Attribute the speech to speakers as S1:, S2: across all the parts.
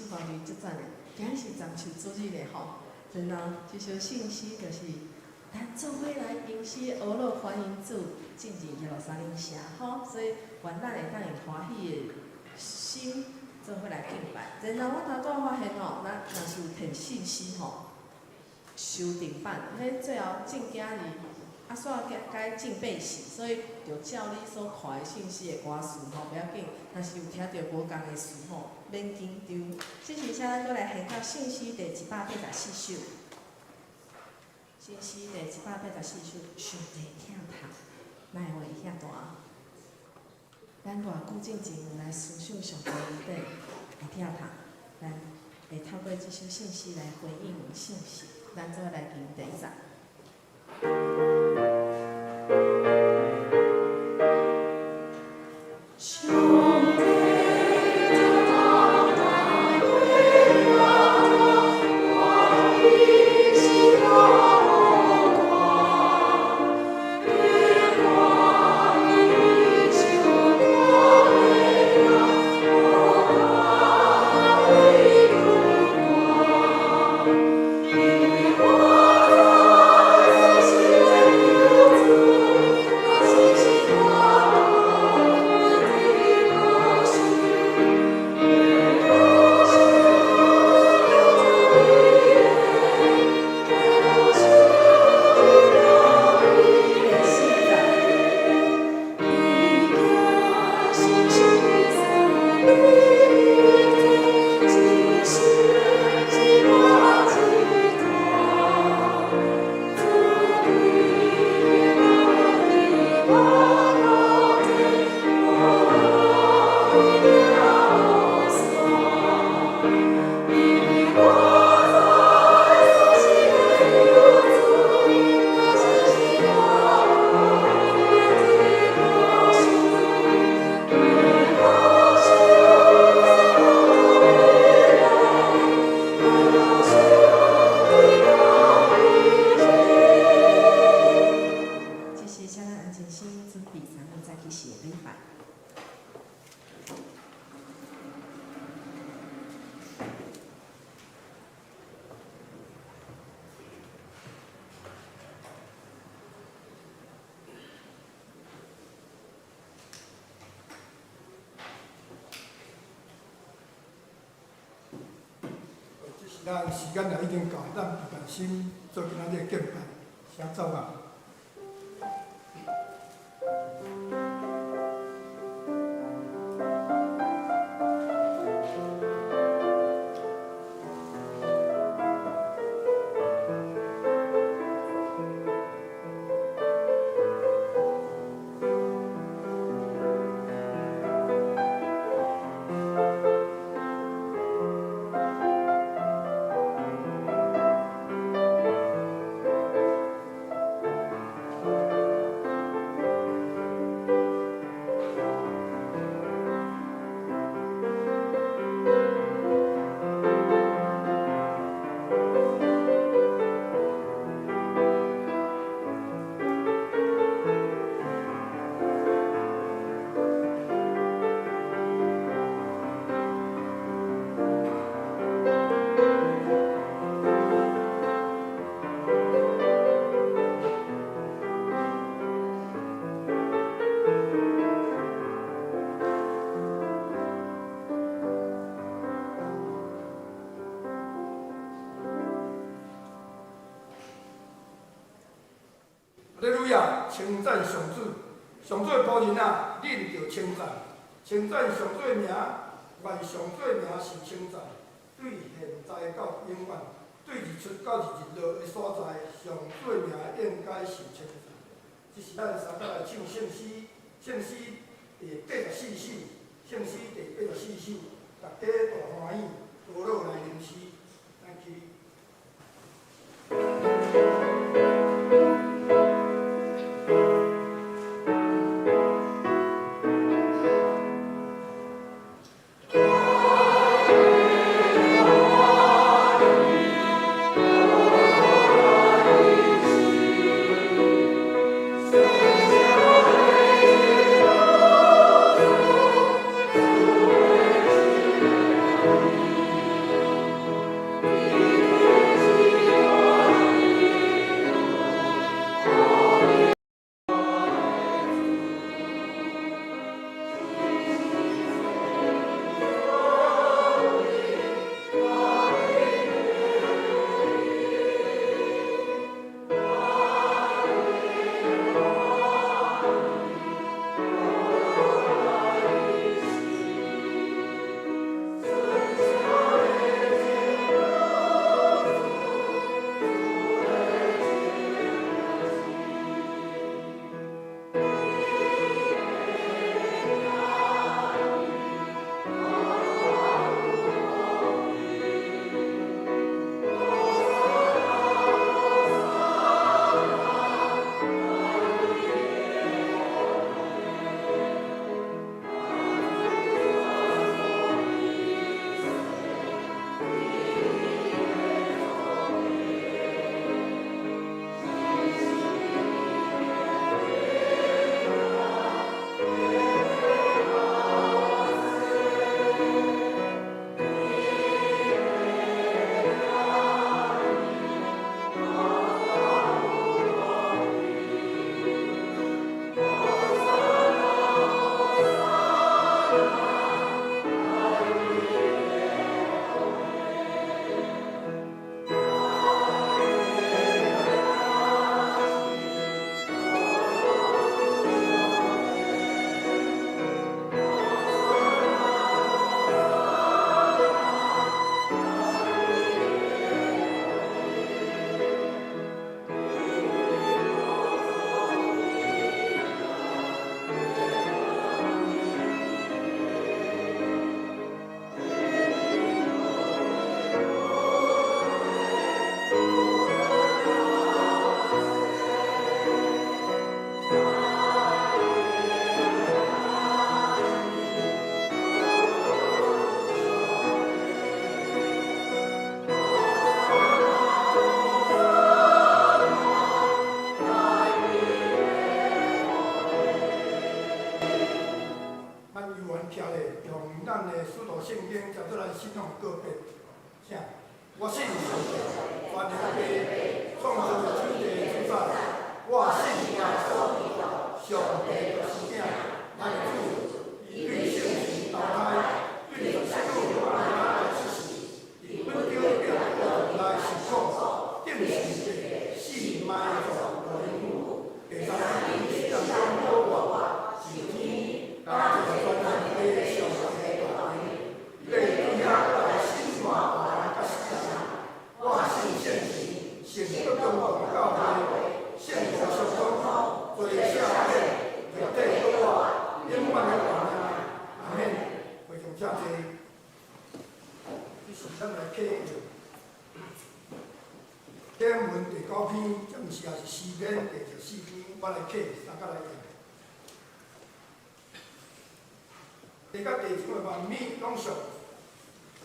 S1: 四方面即赞的，今日是中秋节日的吼，然后这首信息就是咱做伙来吟诗俄乐欢迎主，进入耶路撒冷城吼，所以愿咱会当用欢喜的心做伙来敬拜。然后我头拄发现吼，咱若是有填信息吼，修订版，迄最后正经日。啊，煞该敬备时，所以就照你所看的信息的歌词吼，不要紧。若是有听到无共的词吼，免紧张。这时请咱搁来下到信息第184首。信息第184首，上帝听读，莫话遐大。咱偌久之前来思想上帝里底会听读，咱会透过这首信息来回应信息。咱做来行第1站。
S2: 咱时间也已经到，咱不甘心做今仔日敬拜，先走啊！哈利路亚，称赞上主，上主的仆人啊，恁着称赞，称赞上主的名，愿上主的名是称赞，对现在到永远，对日出到日落的所在，上主的名应该是称赞。这是咱三甲来唱圣诗，圣诗第84首，圣诗第84首，大家大欢喜，多落来吟诗，咱去。咱的使徒圣经，接做咱信仰告别。啥？我信上帝，万有的创造天地主宰。我信耶稣基督，上帝就是囝，咱的主，伊对圣神投胎，对着世界万人来实施，以本着病痛来受苦，定是地死埋葬人母，第三天死人中复活，是天，感谢全能的上帝大名，对天下来生活人甲死人，我信圣神，圣不共同教会。圣徒相通，罪赦免，肉体归我，永远的平安。阿免，非常谢谢。这是咱来启经文第9篇，这毋是也是诗篇第14篇，我来启，大家来听。第甲第一个万米拢上，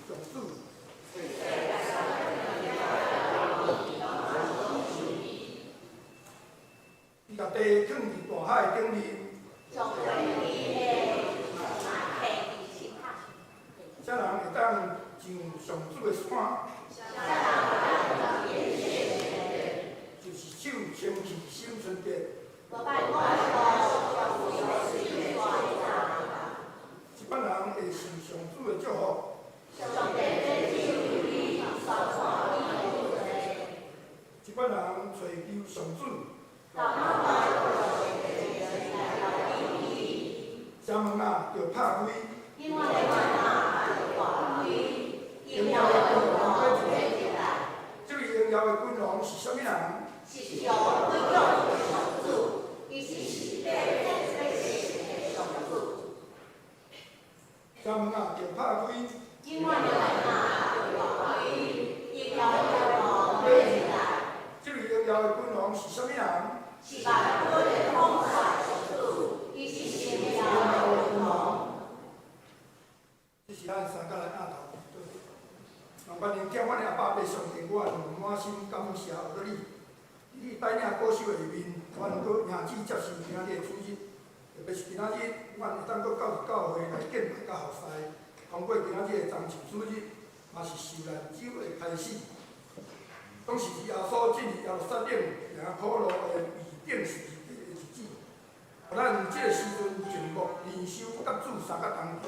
S2: 上主。伊甲地囥伫大海顶面，啥人会当上上主的山？就是手清气心纯洁。一般人会受上主的祝福。一般人找求上主。城门啊，着拍开。荣耀的君王归主。这位荣耀的君王是啥物人？是上归荣的上主，伊是上主。城门啊，着拍开。这位荣耀的君王是啥物人？是万国的统帅上主，伊是荣耀的君王。这是咱三角来亚头。万能听阮的阿爸爬上帝，我满心感谢有了你。你带领歌手的下面，阮搁赢子接受今仔日的主日，特别是今仔日，阮会当搁到教会来敬拜甲服侍，通过今仔日的章程主日，嘛是受难酒的开始。当时耶稣进入耶路撒冷，行苦路的预定时的日子，互咱即个时阵静默灵修甲主三角同行，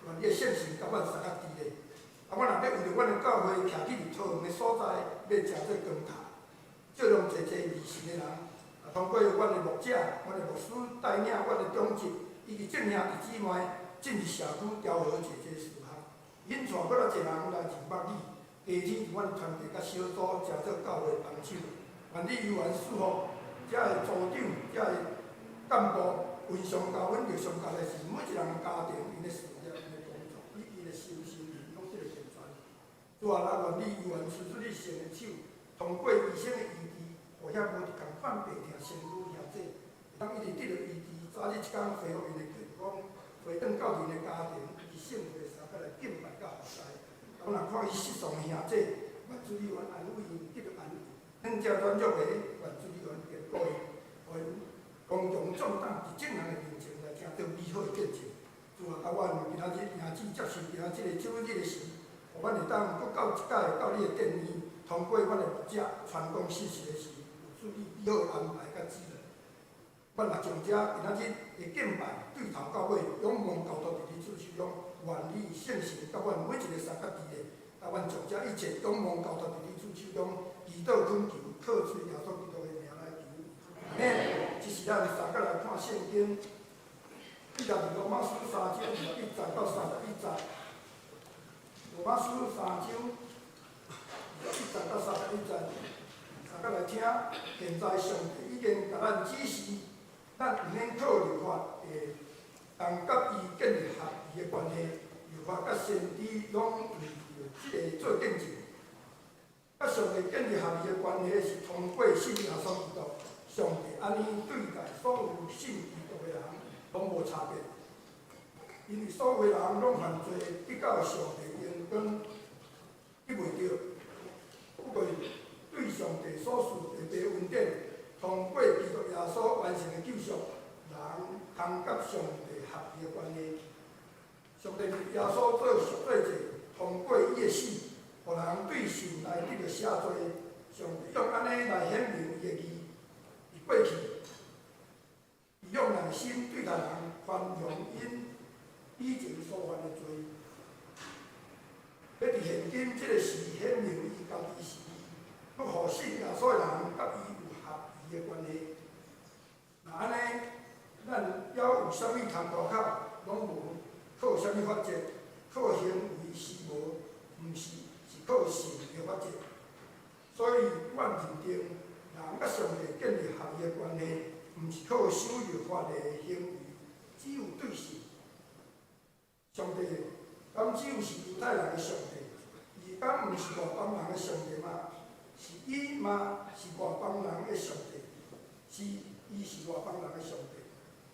S2: 愿你的圣神甲阮三角伫咧。阮若要为着阮的教会徛起伫讨厌的所在，要食做光塔，照亮济济迷信的人。通过阮的牧者、阮的牧师带领阮的长职以及正兄弟姊妹进入社区调和济济事项，引带搁较济人来认捌你。加添伫阮团队甲小组，食做教会帮手。愿你有缘赐福，遮个组长、遮个干部，运上教阮着上教的是每一人家庭因的事业、因的工作，以伊的心灵拢即个健全。主啊，咱愿你有缘伸出你神的手，通过医生的医治，互遐无一共犯病痛身躯兄弟，当一直得到医治，早日一天恢复因的健康，回转到因的家庭，以及幸福的三角来敬拜甲服侍。当然看伊失丧的兄弟，愿主你愿安慰因，得到安慰。咱遮软弱的，愿主你愿坚固因，互因刚强壮胆，伫正人的面前来听到美好的见证。主啊，阮今仔日赢子接受今仔日的主日的时，互阮会当搁到一届到你的殿院，通过阮的牧者传讲信息的时，有主你美好的安排甲指引。阮也从遮今仔日的敬拜对头到尾，永望交托伫你主手中。愿你圣神甲阮每一个三角地的，甲阮从遮一切永望交托伫你主手中，祈祷恳求，靠主耶稣基督的名来求。阿免，这是咱三角来看圣经，记载伫罗马书3章21节到31节。罗马书3章21节到31节，三角来听。现在上帝已经甲咱指示，咱毋免靠律法的。但甲伊建立合意的关系，律法甲先知拢为着即个做见证。甲上帝建立合意的关系是通过信耶稣基督，上帝安尼对待所有信基督的人，拢无差别。因为所有的人拢犯罪，得到上帝阳光得袂着。不过对上帝所赐的大恩典，通过基督耶稣完成的救赎，人通甲上帝合意的关系，上帝立耶稣做赎罪祭，通过伊的死，互人对神来得到赦罪。上帝用安尼来显明伊的义，伊过去，伊用耐心对待人，宽容因以前所犯的罪。要伫现今这个时显明伊家己是义，搁互信耶稣的人甲伊有合宜的关系。那安尼，咱还有啥物通路口，拢无靠啥物法则，靠行为是无，毋是靠信的法则。所以，阮认定人甲上帝建立合宜的关系，毋是靠守律法的行为，只有对神。上帝敢只有是犹太人的上帝？伊敢毋是外邦人的上帝吗？是伊吗？是外邦人的上帝？是，伊是外邦人的上帝。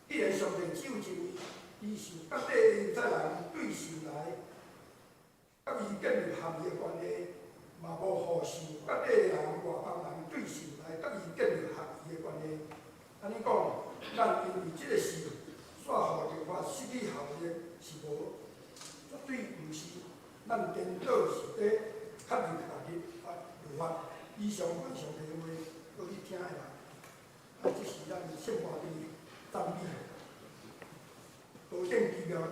S2: 既然上帝只有一位，伊是甲底犹太人对神来，甲伊建立合宜的关系。嘛无互想甲底人、外邦人对神来甲伊建立合宜的关系。安尼讲，咱因为即个事，煞互律法失去效力是无，绝对毋是。咱颠倒是咧确认律法以上万上帝的话，搁去听的人。啊，即是咱生活的赞美，无顶奇妙大。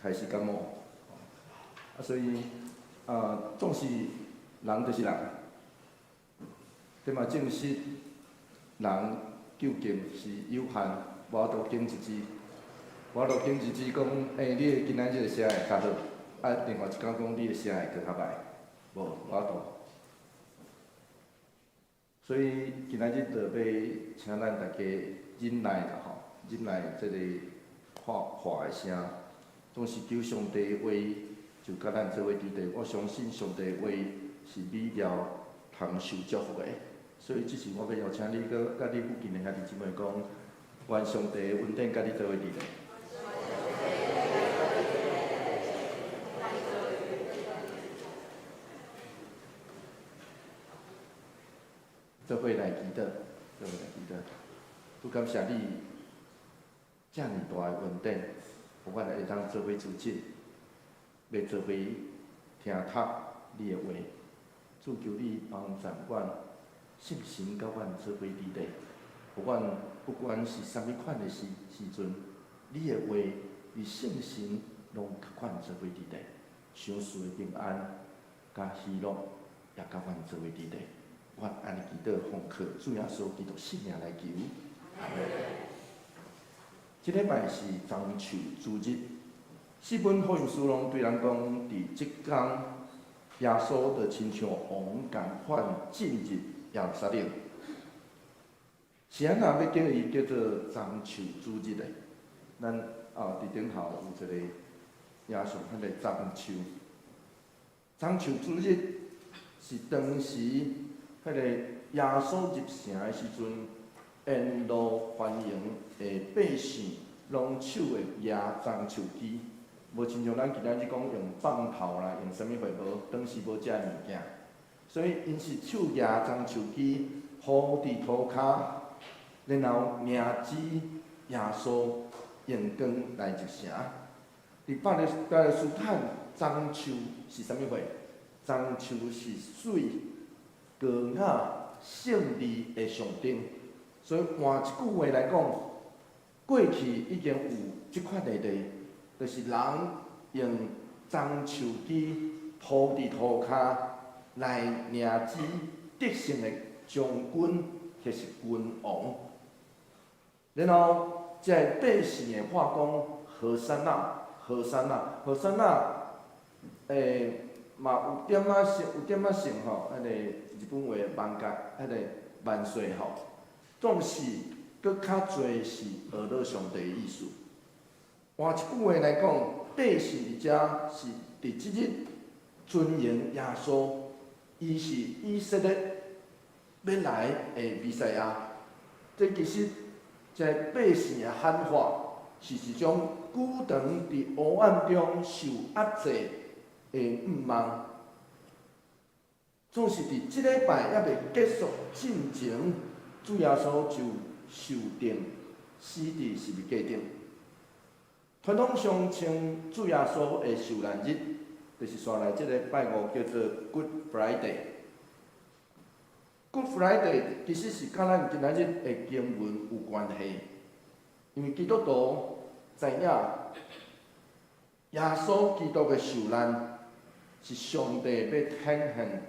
S3: 开始感冒，所以总是人就是人，对嘛？证实人究竟是有限，我都经一支，讲，你今仔日写会较好，另外一讲讲你写会更较歹，无我都。所以今仔日就要请咱大家忍耐啦吼，忍耐即个话的声。总是求上帝的话，就甲咱做伙伫地。我相信上帝的话是美妙、通受祝福的。所以，即是我要邀请你，佮甲你附近的兄弟姊妹讲，愿上帝的恩典甲你做伙伫地。做伙来祈得，对不对？都感谢你遮尔大的恩典，互阮会当做伙主进，要做伙听读你的话。主求你帮助阮信心，甲阮做伙伫咧。互阮不管是啥物款的时阵，你的话、你信心，拢甲阮做伙伫咧。相似的平安，甲喜乐，也甲阮做伙伫咧。阮安尼祈祷奉靠主耶稣基督圣名来求。即礼拜是中秋主日，四本福音书拢对咱讲，伫即天，耶稣就亲像王共款进入耶路撒冷。是安那要叫伊叫做中秋主日的？咱伫顶头有一个耶稣迄个中秋。中秋主日是当时迄个耶稣入城的时阵，沿路欢迎的百姓拢手会举中秋枝，无亲像咱今仔日讲用放炮啦，用啥物货无，当时无遮物件，所以因是手举中秋枝，铺伫涂骹，然后名指耶稣用光来入城。伫巴勒斯坦中秋是啥物货？中秋是水、高雅、胜利的象征。所以换一句话来讲，过去已经有即款例题，就是人用中秋枝铺伫涂骹来名指得胜的将军或是君王。然后即个百姓的话讲何山那，何山那，何山那，嘛有点仔像吼，迄个日本话万界，迄个万岁吼。总是搁较侪是俄罗上帝的意思。换一句话来讲，百姓伫遮是伫即日尊迎耶稣，伊是以色列要来的弥赛亚。这其实即个百姓的喊法，是一种久长伫黑暗中受压制的愿望。总是伫即礼拜还未结束进前，主耶稣就受定死伫十字架顶。传统上称主耶稣的受难日，就是煞来即个拜五叫做 Good Friday。Good Friday 其实是甲咱今仔日的经文有关系，因为基督徒知影耶稣基督的受难是上帝要显现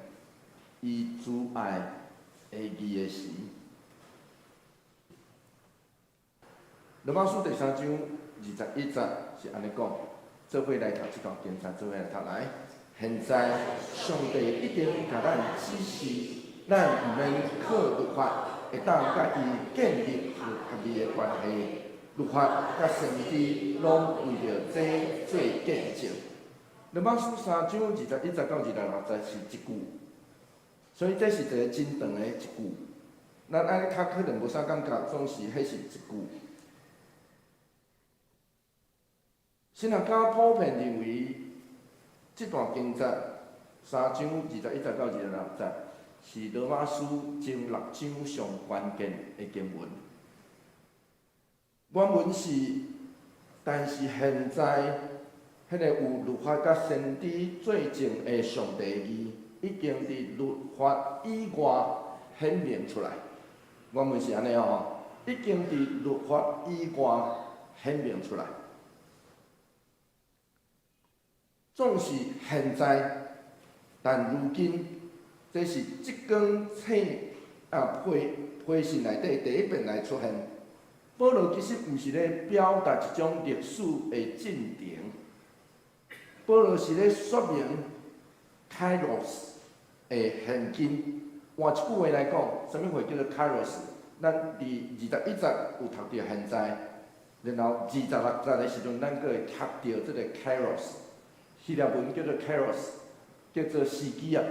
S3: 伊慈爱的义的时。罗马书第3章21节是安尼讲，做伙来读这段经文，做伙来读来。现在上帝已经甲咱指示，咱毋免靠律法会当甲伊建立合理的关系。律法甲先知拢为着这做见证。罗马书3章21节到26节是一句，所以这是一个真长的一句。咱安尼读可能无啥感觉，总是迄是一句。新学家普遍认为，这段经节3章21节到26节是罗马书前6章上关键的经文。原文是，但是现在，迄个有律法甲先知做证的上帝义，已经伫律法以外显明出来。原文是安尼吼，已经伫律法以外显明出来。总是现在，但如今，这是即卷批信内底第一遍来出现。保罗其实毋是咧表达一种历史的进程，保罗是咧说明 Kairos 的现今。换一句话来讲，啥物话叫做 Kairos？ 咱伫21节有读到现在，然后26节的时阵，咱佫会读到即个 Kairos。希腊文叫做 Kairos， 叫做时机啊，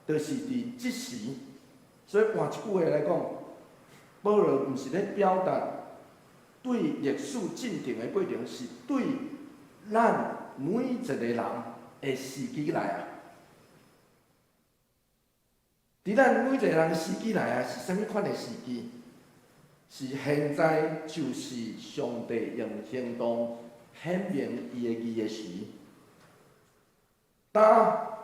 S3: 就是伫即时。所以换一句话来讲，保罗毋是咧表达对历史进程的过程，是对咱每一个人的时机来啊。伫咱每一个人时机内啊，是啥物款的时机？是现在，就是上帝用行动显明伊的义的时。当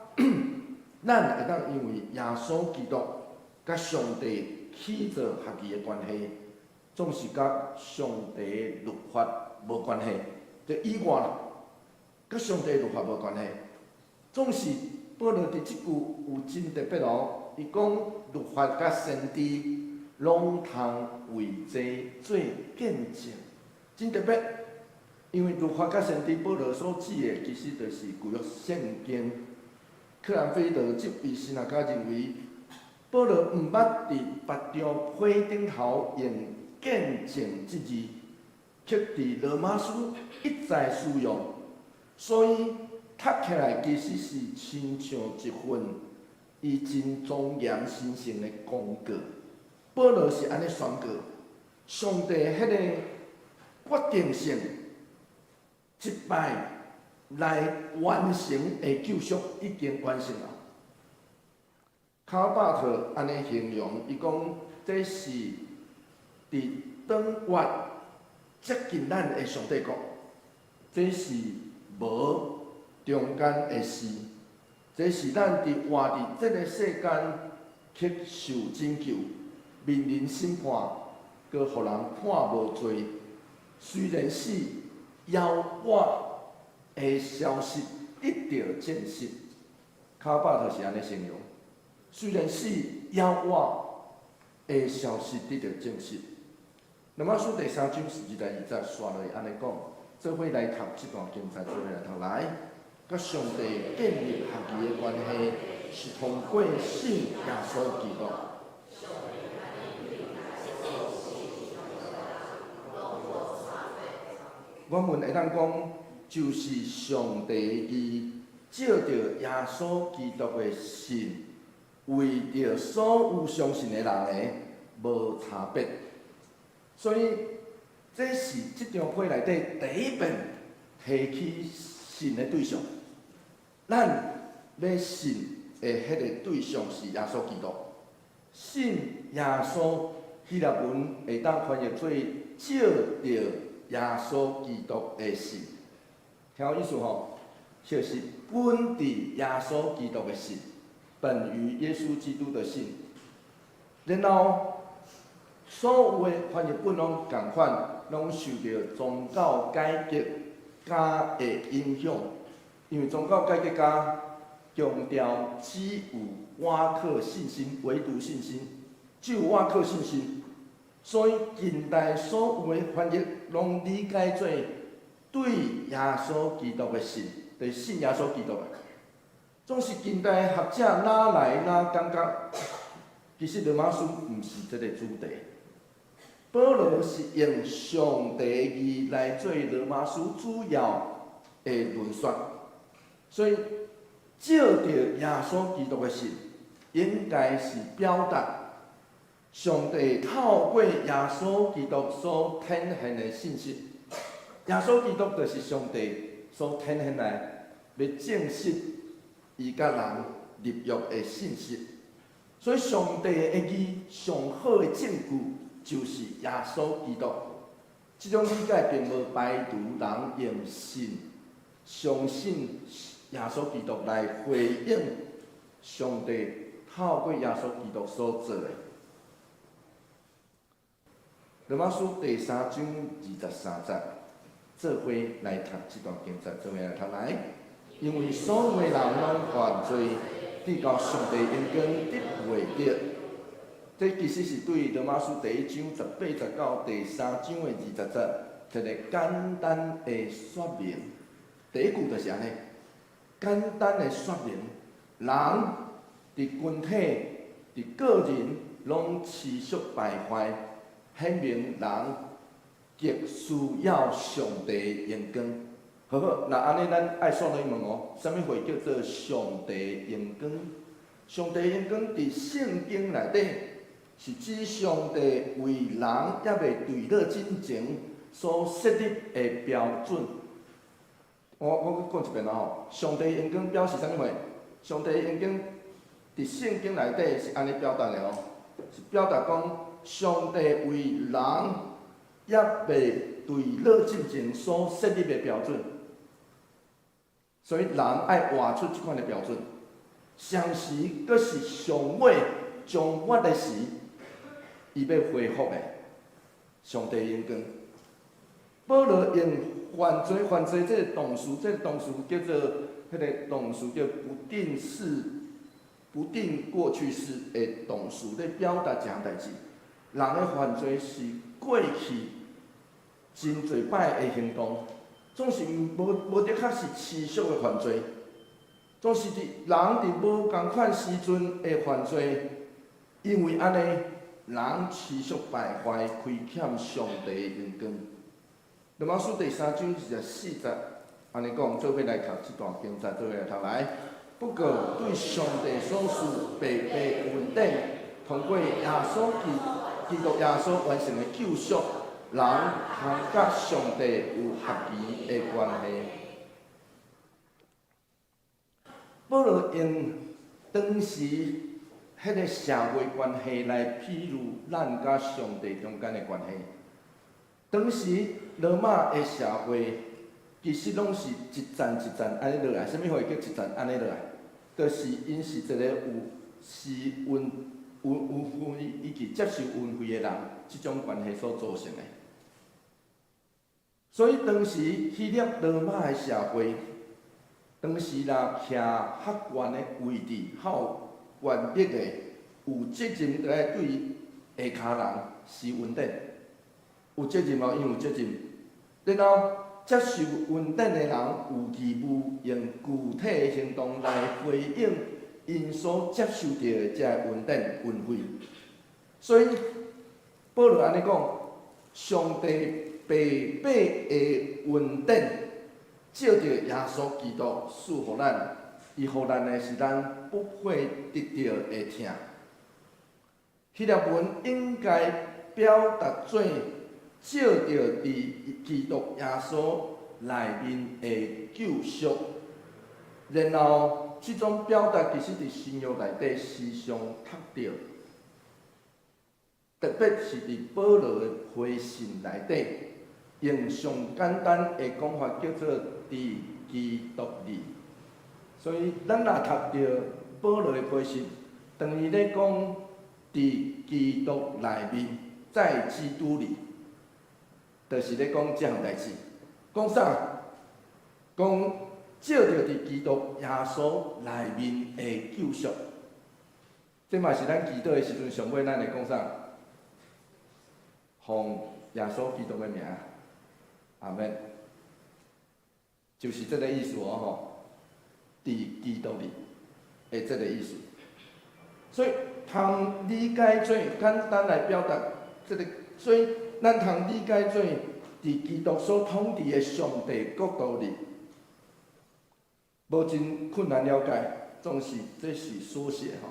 S3: 咱会当因为耶稣基督甲上帝起做合意的关系，总是甲上帝律法无关系，就以外啦，甲上帝律法无关系。总是保罗伫即句有真特别哦，伊讲律法甲先知拢通为这做见证，真特别。因为律法甲先知保罗所指的，其实就是旧约圣经。克兰菲德这位神学家认为，保罗毋捌伫别张批顶头用见证这字，却伫罗马书一再使用，所以读起来其实是亲像一份伊真庄严神圣的公告。保罗是安尼宣告：上帝迄个决定性一摆来完成的救赎已经完成了。卡尔巴特安尼形容，伊讲这是伫长远接近咱的上帝国，这是无中间的事，这是咱伫活伫这个世间去受拯救、面临审判，搁互人判无罪。虽然是遥远的消息得到证实，卡尔巴特是安尼形容。虽然是遥远的消息得到证实，罗马书第3章12到20节刷落安尼讲，做伙来读这段经文，做伙来读来，甲上帝建立合意的关系，是通过信耶稣基督。我们会当讲，就是上帝伊照着耶稣基督的信。为着所有相信的人呢，无差别，所以这是这张批内底第一遍提起信的对象。咱要信的迄个对象是耶稣基督，信耶稣希腊文会当翻译做照着耶稣基督的信，听有意思吼，就是本伫耶稣基督的信。本于耶稣基督的信，然后所有的翻译本拢共款，拢受到宗教改革家的影响。因为宗教改革家强调只有瓦克信心，唯独信心，只有瓦克信心，所以近代所有的翻译拢理解做对耶稣基督的信，就是信耶稣基督的。总是近代学者哪来哪感觉，其实罗马书毋是这个主题。保罗是用上帝义来做罗马书主要的论述，所以照着耶稣基督的信，应该是表达上帝透过耶稣基督所呈现的信息。耶稣基督就是上帝所呈现来要证实伊甲人立约的信息，所以上帝的义上好的证据就是耶稣基督。这种理解并无排除人用信、相信耶稣基督来回应上帝透过耶稣基督所做的。罗马书第3章23节，做伙来读这段经节，做伙来读来。因为所有的人拢犯罪，得到上帝恩光得袂得。这其实是对罗马书第1章18节到第3章的20节一个简单的说明。第一句就是安尼，简单的说明，人伫群体、伫个人拢持续败坏，显明人极需要上帝恩光。好好，那安尼咱爱煞来问哦，啥物话叫做上帝恩光？上帝恩光伫圣经内底是指上帝为人还未坠落进前所设立的标准。我讲一遍啦吼，上帝恩光表示啥物话？上帝恩光伫圣经内底是安尼表达的哦，是表达讲上帝为人也未对落进前所设立的标准，所以人爱活出即款的标准。上时阁是上尾将末的时，伊要恢复的上帝恩光。保罗用犯罪这个动词，这个动词叫做迄个动词叫不定过去式的动词，咧表达一项代志。人的犯罪是过去真侪摆的行动，总是无的确是持续的犯罪，总是人伫无共款时阵的犯罪，因为安尼人持续败坏，亏欠上帝的恩光。罗马书第3章40安尼讲，做伙来读这段经节，做伙来读来。不过对上帝所赐白白恩典，通过耶稣基督耶稣完成的救赎，人通甲上帝有合宜的关系。保罗用当时迄个社会关系来譬如咱甲上帝中间的关系。当时罗马的社会其实拢是一站一站安尼落来，啥物话叫一站安尼落来？就是因是一个有分以及接受运费的人，即种关系所造成的。所以当时希腊罗马的社会，当时若徛较悬的位置，较有权力的，有责任来对下骹人施恩典。有责任哦，因为有责任。然后接受恩典的人有义务用具体的行动来回应因所接受到的这恩典恩惠。所以保罗安尼讲，上帝白白的恩典，借着耶稣基督赐予咱，伊予咱的是咱不会得到的疼。希腊文应该表达做借着伫基督耶稣内面的救赎，然后即种表达其实伫新约内底时常读到，特别是伫保罗的回信内底，用上简单的讲法叫做伫基督里。所以咱若读到保罗的回信，等于咧讲伫基督内面，在基督里。就是咧讲即项代志，讲啥？讲借着伫基督耶稣内面的救赎，这嘛是咱祈祷的时阵上尾咱会讲啥？奉耶稣基督的名，阿门。就是这个意思哦吼，伫基督里的这个意思。所以通理解做简单来表达这个，所以。咱通理解做伫基督所统治的上帝国度里，无真困难了解，总是这是缩写吼。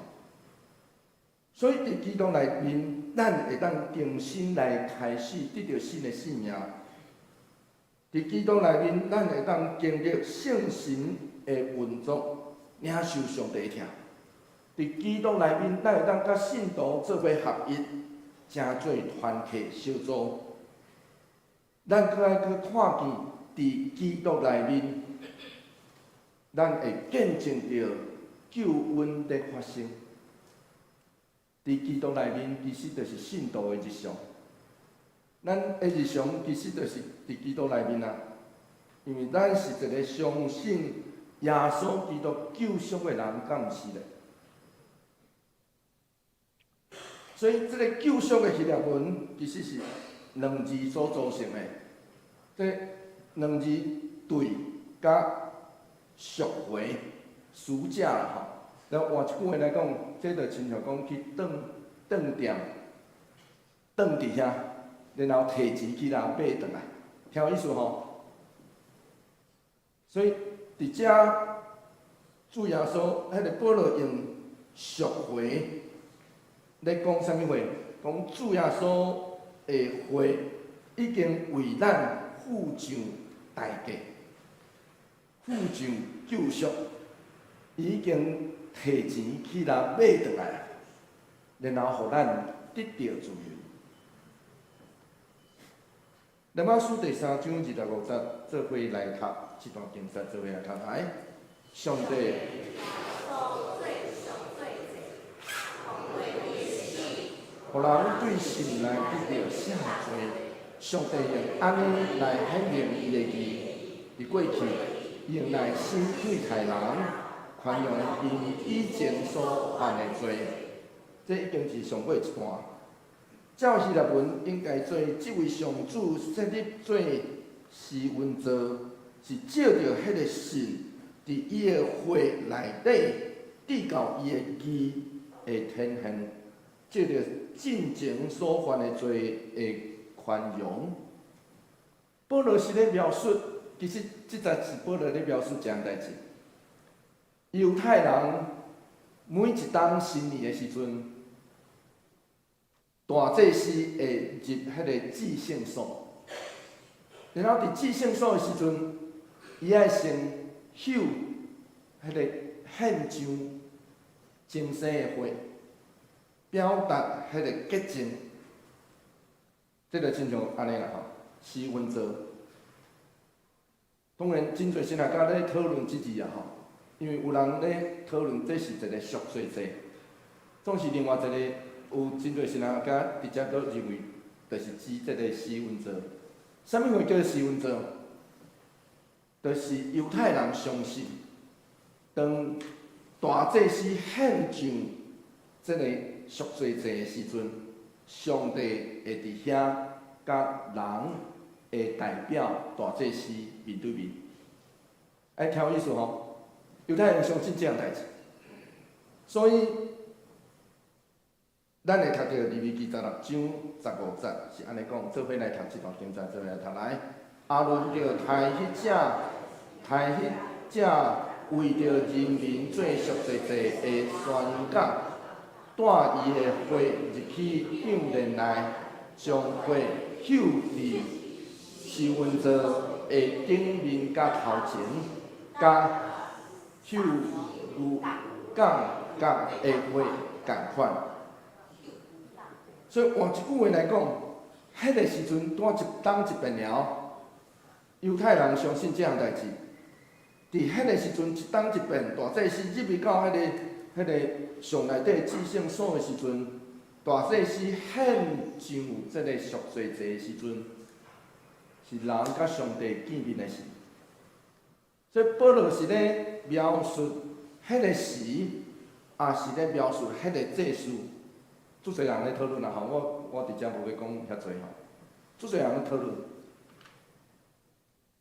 S3: 所以伫基督内面，咱会当重新来开始得到新的生命。伫基督内面，咱会当经历圣神的运作，领受上帝的疼。伫基督内面，咱会当甲信徒做伙合一。成做团契小组，咱搁爱去看见伫基督内面，咱会见证到救恩的发生。伫基督内面，其实就是信徒的日常。咱的日常其实就是伫基督内面啊，因为咱是一个相信耶稣基督救赎的人，敢毋是咧？所以，这个救赎的希腊文其实是两字所组成的。这两字对甲赎回、赎价啦吼。然后换一句话来讲，这就亲像讲去店店伫遐，然后摕钱去人买转来，听有意思吼？所以伫遮主耶稣迄个保罗用赎回。咧讲啥物话？讲主耶稣的血已经为咱付上代价，付上救赎，已经摕钱去甲买倒来，然后互咱得到自由。罗马书第3章25节，做伙来读这段经节，做伙来读来。上帝，互人对神来得到赦罪。上帝用安尼来显明伊的义，伫过去用来审对待人，宽容因以前所犯的罪。这已经是上尾一段。照希腊文应该做即位上主设立做施恩座，是照着迄个神伫伊的会内底递到伊的义的天现，照着进前所犯的罪的宽容。保罗是咧描述，其实即才是保罗咧描述一件代志。犹太人每一当新年的时阵，大祭司会入迄个至圣所，然后伫至圣所的时阵，伊爱先献迄个献上精生的花，表达迄个洁净。这就亲像安尼啦吼，施恩座。当然，真侪神学家咧讨论即字啊吼，因为有人咧讨论这是一个赎罪祭，总是另外一个有真侪神学家直接都认为，就是指这个施恩座。啥物会叫施恩座？就是犹太人相信，当大祭司献上这个赎罪祭的时阵，上帝会伫遐甲人会代表大祭司面对面。爱听有意思吼，犹太人相信这样代志，所以咱会读到利未记16章15节是安尼讲，做伙来读这段经节，做伙来读来。阿伦着抬迄只为着人民做赎罪祭的宣讲，带伊的火入去帐帘内，将火秀伫施恩座的顶面甲头前，甲秀有甲的火共款。所以换一句话来讲，迄个时阵单一当一遍了，犹太人相信这样代志。伫迄个时阵一当一遍，大祭司入去到迄个上内底至圣所的时阵，大祭司献上这个赎罪祭的时阵，是人甲上帝见面的时。所以保罗是咧描述迄个时，也是咧描述迄个祭司。足侪人咧讨论啦吼，我直接无要讲遐济吼。足侪人咧讨论，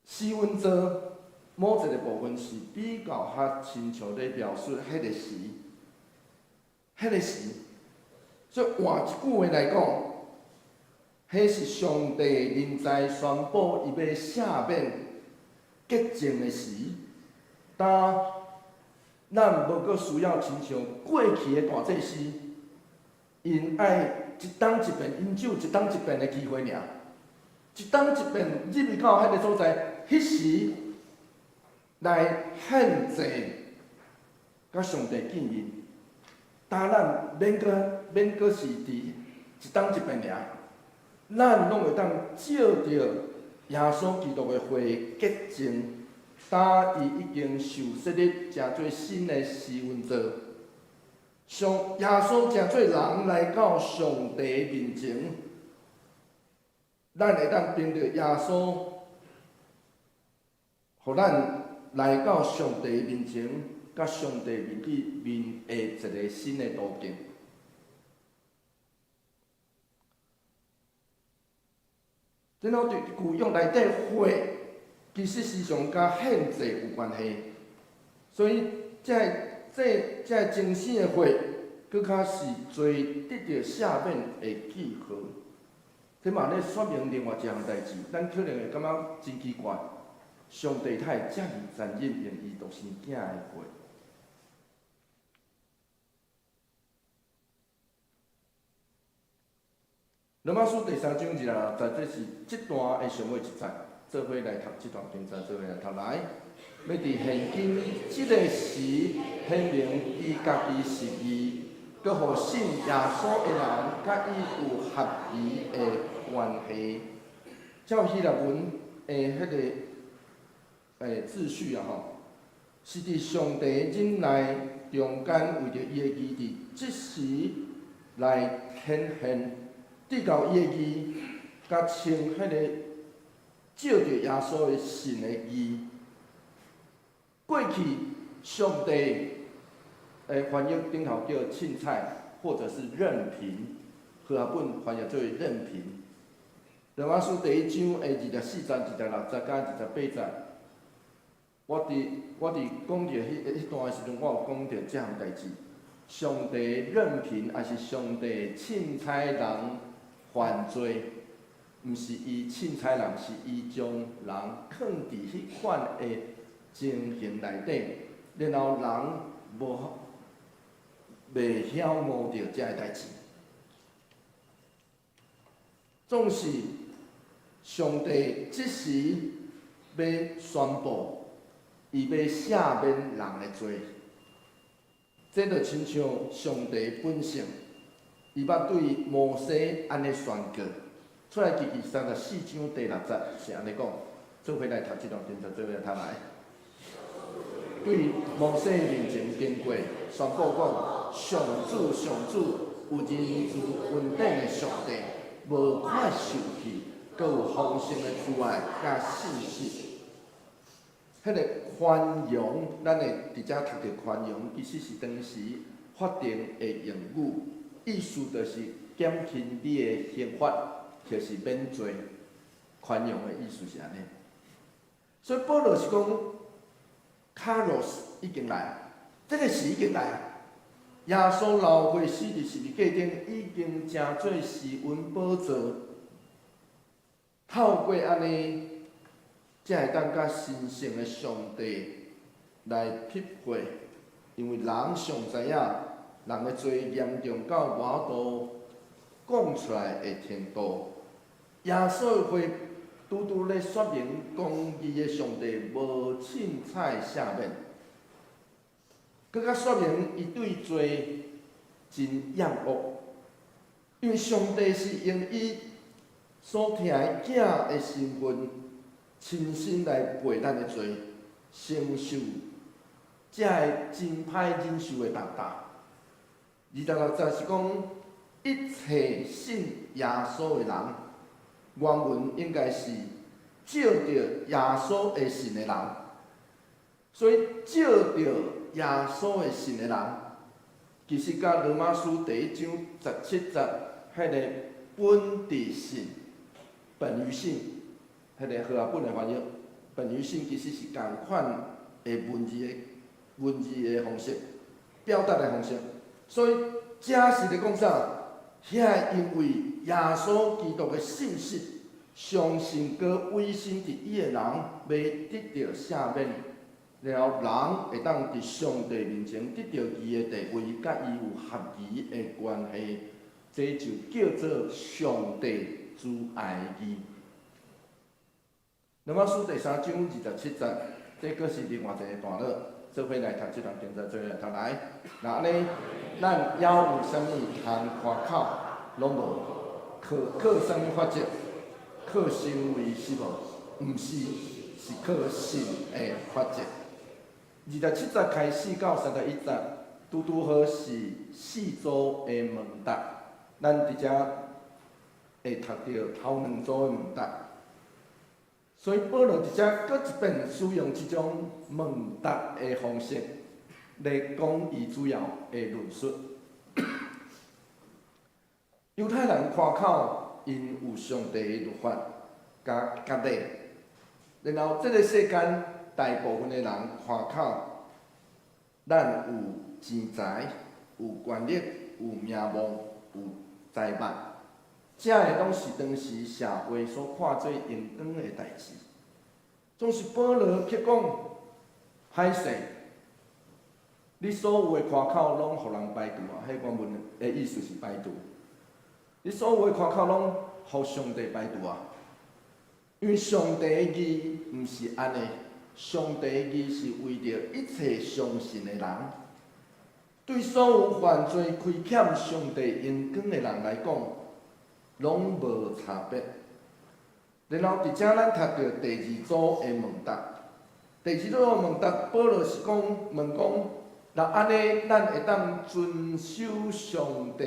S3: 施恩座某一个部分是比较较亲像咧描述迄个时，迄个时。所以换一句话来讲，迄是上帝临在宣布伊要赦免洁净的时。当咱无阁需要亲像过去的大祭司。因爱一当一遍，因只有一当一遍的机会尔，一当一遍入去到迄个所在，迄时来献祭，甲上帝见面。但咱免阁是伫一当一遍尔，咱拢会当照着耶稣基督的话洁净，当伊已经受设立诚做新的施恩座。耶稣诚做人来到上帝面前，咱会当凭着耶稣，互咱来到上帝面前，甲上帝面对面的一个新的途径。然后对旧约内底火，其实时常甲献祭有关系，所以这精神的火，搁较是做得到赦免的记号。这嘛咧说明另外一项代志，咱可能会感觉真奇怪，上帝他会遮尔残忍用伊独生囝的火。罗马书第3章26节，这是这段的上尾一节，做伙来读这段经节，做伙来读来。要伫现今这个时，显明伊家己是义，佮互信耶稣的人甲伊有合宜的关系。照希腊文的迄个秩序啊吼，是伫上帝忍耐中间，为着伊的义伫即时来显现，直到伊的义，甲称迄个照着耶稣的神的义。过去上帝翻译顶头叫凊彩，或者是任凭，和合本翻译做任凭。罗马书第1章的24节、26节、28节，我伫讲着迄段的时阵，我有讲着这项代志。上帝任凭，还是上帝凊彩人犯罪？毋是伊凊彩人，是伊将人放伫迄款的情形内底，然后人袂晓悟着遮个代志。总是上帝即时要宣布，伊要赦免人的罪。这就亲像上帝本性，伊捌对摩西安尼宣告。出来记34章第6节是安尼讲，做伙来读这段经文，做伙来读来。对摩西面前经过，宣布讲：上主，上主，有仁慈稳定的上帝，无快受气，佮有丰盛的慈爱甲信实。迄个宽容，咱会伫遮读着宽容，其实是当时法定的用语，意思就是减轻你的刑罚，就是免罪。宽容的意思是安尼。所以保罗是讲，卡洛斯已经来，这个是已经来。耶稣流血死伫十字架顶，已经成做施恩宝座。透过安尼，才会当甲神圣的上帝来匹配，因为人上知影人的罪严重到无法度讲出来的程度。耶稣会拄拄咧说明公义的上帝无凊彩赦免，更较说明伊对罪真厌恶，因为上帝是用伊所听的囝的身份，亲身来背咱的罪，承受这个真歹忍受的重担。26节是讲，一切信耶稣的人，原文应该是照着耶稣的信的人。所以照着耶稣的信的人，其实甲罗马书第1章17节迄个本地信、本于信，迄个和合本的翻译，本于信其实是同款的文字的方式，表达的方式。所以这是咧讲啥？遐因为耶稣基督的信息，相信佮委身伫伊的人，要得到赦免，然后人会当伫上帝面前得到伊的地位，甲伊有合宜的关系，这就叫做上帝之爱义。罗马书第3章27节，这个是另外一个段落。做伙来读这段经文，做伙来读来。那安尼，咱还有啥物通夸口，拢无。靠啥物法则？靠行为是无？毋是，是靠信的法则。27节开始到31节，拄拄好是四组的问答。咱伫遮会读到头2组的问答。所以保罗伫遮搁一遍使用即种问答的方式来讲伊主要的论述。犹太人看口因有上帝的律法甲割礼，然后这个世间大部分的人看口，咱有钱财、有权力、有名望、有财物。这个拢是当时社会所看做应当的代志，总是保罗去讲，歹势，你所有的看口拢互人摆渡啊！迄原文的意思是摆渡，你所有的看口拢互上帝摆渡啊！因为上帝的义毋是安尼，上帝的义是为着一切相信的人，对所有犯罪亏欠上帝恩光的人来讲，拢无差别。然后伫遮咱读到第二组的问答，第二组的问答，保罗是问讲，那安尼咱会当遵守上帝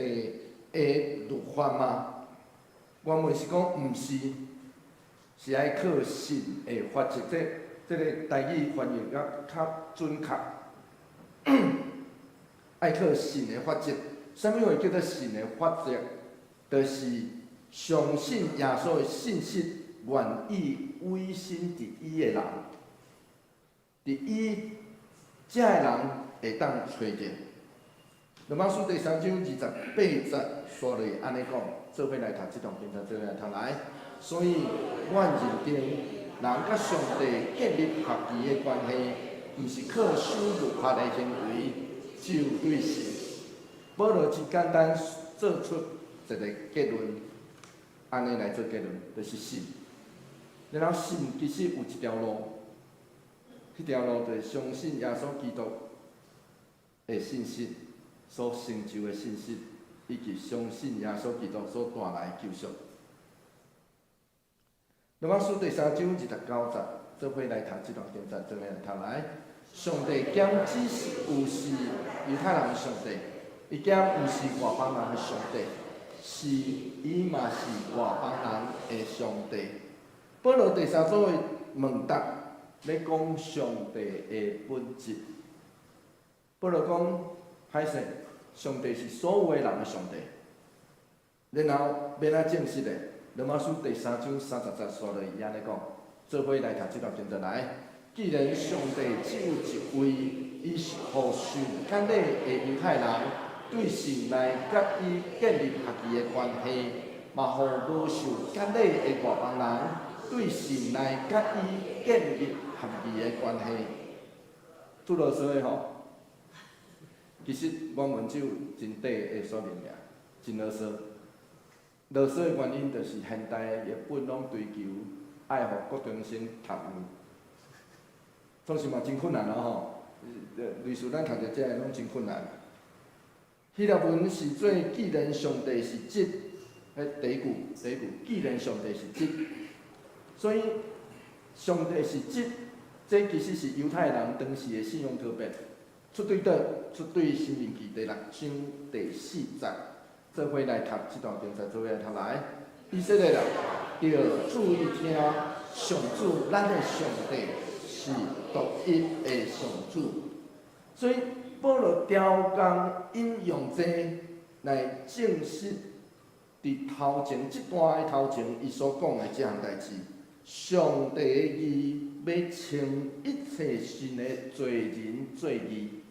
S3: 的律法吗？原文是讲毋是，是爱靠信的法则。这个台语翻译较准确。爱靠信的法则，啥物话叫做信的法则？就是相信耶稣的信息，愿意委身伫伊的人，伫伊遮的人会当找着。罗马书第3章28节刷落安尼讲，做伙来读这段经文，做伙来读来。所以，我认定人甲上帝建立合宜的关系，毋是靠守律法的行为，只有对神。保罗只简单做出一个结论，安尼来做结论，就是信。然后信其实有一条路，迄条路就是相信耶稣基督的信息所成就的信息，以及相信耶稣基督所带来的救赎。罗马书第3章29节，做伙来读这段经文，做伙来读来。上帝兼只是有是犹太人的上帝，伊兼毋是外邦人的上帝，是伊嘛是外邦人的上帝。保罗第3组的问答，要讲上帝的本质。保罗讲，歹势，上帝是所有的人的上帝。然后要安证实的，罗马书第3章30节刷落伊安尼讲，做伙来读这段经文来。既然上帝只有一位，伊是互受割礼的犹太人对神来甲伊建立合宜的关系，嘛互无受割礼的外邦人对神来甲伊建立合宜的关系。拄啰嗦的吼，其实原文只有真短的说明尔，真啰嗦。啰嗦的原因就是现代的日本拢追求爱互国中生读有。总是嘛真困难吼，类似咱读着遮个拢真困难。希腊文是做既然上帝是即，第一句，既然上帝是即，所以上帝是即，这其实是犹太人当时的信仰特别。出对倒？出对申命记第6章第4节，做伙来读这段经文，做伙来读来。以色列人要注意听，上主咱的上帝是独一的上主，所以保罗调工引用这来证实，伫头前这段的头前，伊所讲的这项代志，上帝的义要称一切信的罪人做义，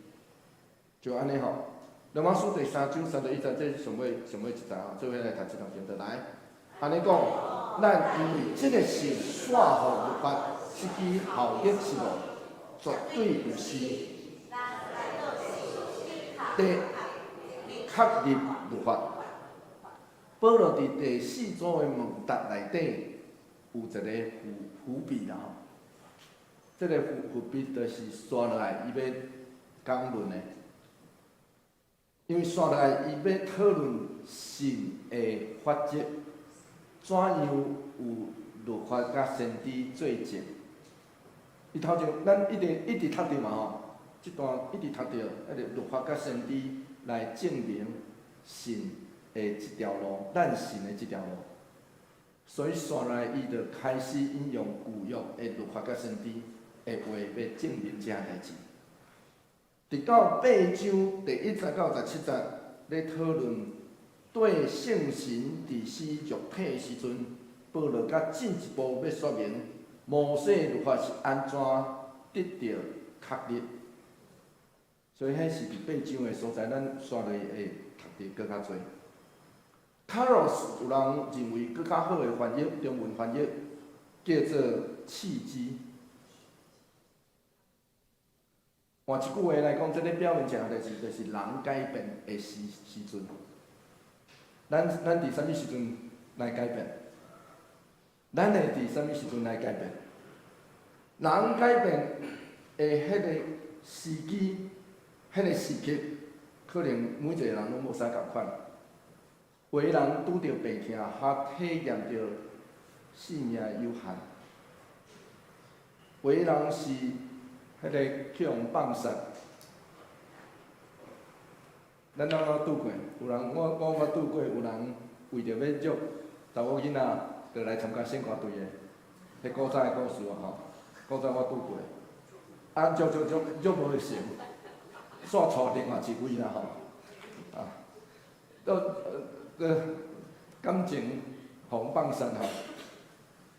S3: 就安尼吼。罗马书第3章31节，这是上尾一节吼，做伙来读这段经文来。安尼讲，咱因为这个是煞互律法。失去效益是无，绝对毋是得确立律法。保罗伫第4组的问答内底有一个伏笔啦吼，这个伏笔就是刷落来伊要讲论的，因为刷落来伊要讨论神的法则，怎样有律法甲先知做证。伊头前咱一直读着嘛吼，即段一直读着，律法甲先知来证明神的一条路，咱神的即条路。所以刷来伊就开始引用旧约的律法甲先知的话，要证明这项代志。直到8章第1节到17节，咧讨论对圣神伫死肉体的时阵，保罗甲进一步要说明。摩西律法是安怎得到确立？所以迄是伫8章的所在，咱刷落会读得搁较侪。Kairos 有人认为搁较好的翻译，中文翻译叫做契机。换一句话来讲，这个表明一项代志，就是人改变的时阵。咱伫啥物时阵来改变？咱会伫啥物时阵来改变？人改变的迄个时机、迄个时刻，可能每一个人拢无啥共款。有的人拄着病痛，还体验着性命有限；有的人是迄个去互放杀。咱安怎拄过？有人我拄过，有人为着要约查某囡仔，就来参加圣歌队的，迄古早的故事吼，古早我拄过，足无成，煞娶另外一位啦吼，感情互放散吼。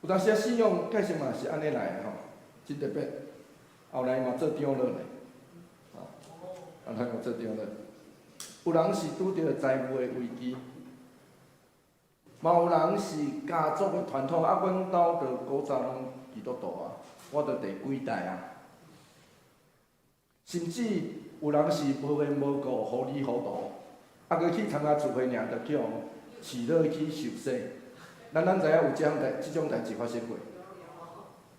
S3: 有当时信仰计实嘛是安尼来的吼，真特别。后来嘛做长老嘞，后来嘛做长老。有人是拄着财务的危机，嘛有人是家族的传统。啊，阮兜着古早拢基督徒啊，我着第几代啊。甚至有人是无缘无故、糊里糊涂，啊，佮去参加聚会尔，着去互饲落去受洗。咱知影有即种代志发生过，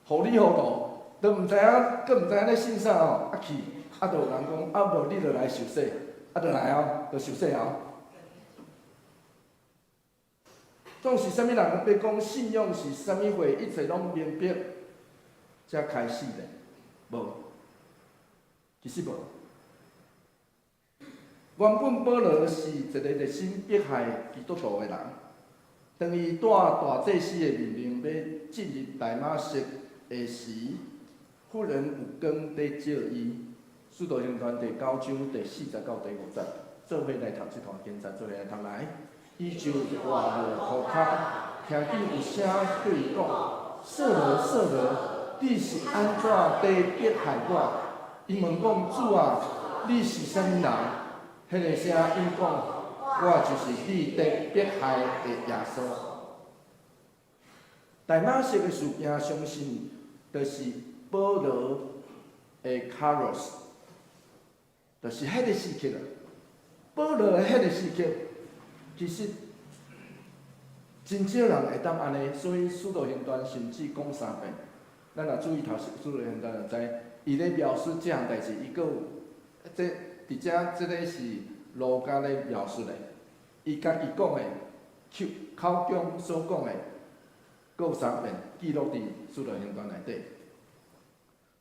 S3: 糊里糊涂，都毋知影，佮毋知影咧信啥吼，啊去，啊，着有人讲，啊无你着来受洗。啊，就来哦，就受洗哦。总是啥物人要讲信仰是啥物货，一切拢明白，才开始咧，无，其实无。原本保罗是一个热心迫害基督徒的人，当伊带大祭司的命令要进入大马色的时，忽然有光在照伊。使徒行传第9章第40到第5节，做伙来读这段经节，做伙来读来。伊就活落涂骹，听见有声对伊讲：“扫罗，扫罗，你是安怎在迫害我？”伊问讲：“主啊，你是啥物人？”迄个声音讲：“我就是你在迫害的耶稣。”大马色的事件，相信就是保罗的卡洛斯。就是迄个时刻啦，保罗的迄个时刻，其实真少人会当安尼，所以《使徒行传》甚至讲3遍。咱若注意读《使徒行传》，就知伊咧描述即项代志，伊佫有即伫个是路加咧描述的，伊家己讲的，口中所讲的，佫有3遍记录伫《使徒行传》内底。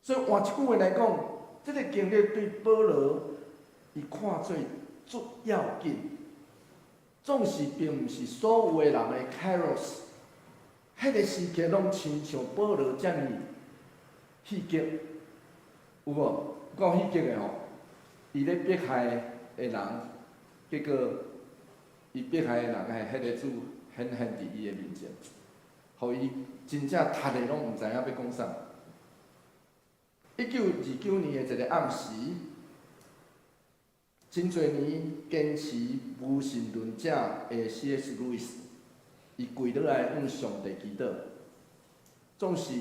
S3: 所以换一句话来讲，即个经历对保罗，伊看做足要紧，总是并毋是所有的人的 Kairos， 迄个时刻拢亲像保罗遮尔戏剧，有无？讲戏剧的吼，伊咧迫害的人，结果伊迫害的人迄个主显现伫伊的面前，互伊真正读的拢毋知影要讲啥。1929年的一个暗时，真侪年坚持无神论者的 C.S. 路易斯，伊跪倒来向上帝祈祷。总是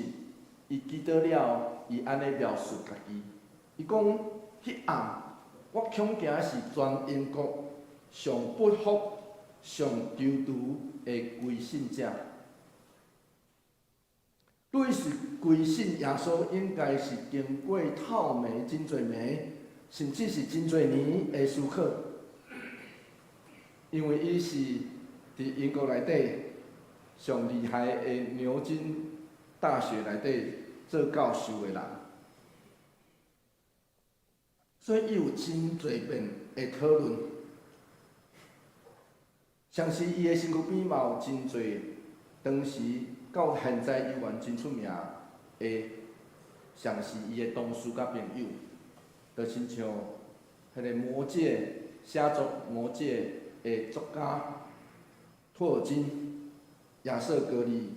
S3: 伊祈祷了，伊安尼描述家己，伊讲：迄暗，我恐惊是全英国上不服、上丢毒的归信者。路易斯归信耶稣，应该是经过透暝真侪暝，甚至是真侪年的思考，因为伊是伫英国内底上厉害的牛津大学内底做教授的人，所以伊有真侪遍的讨论。相信伊的身躯边嘛有真侪当时到现在依然真出名的，像是伊的同事甲朋友，就亲像迄个魔戒写作魔戒的作家托尔金、亚瑟格里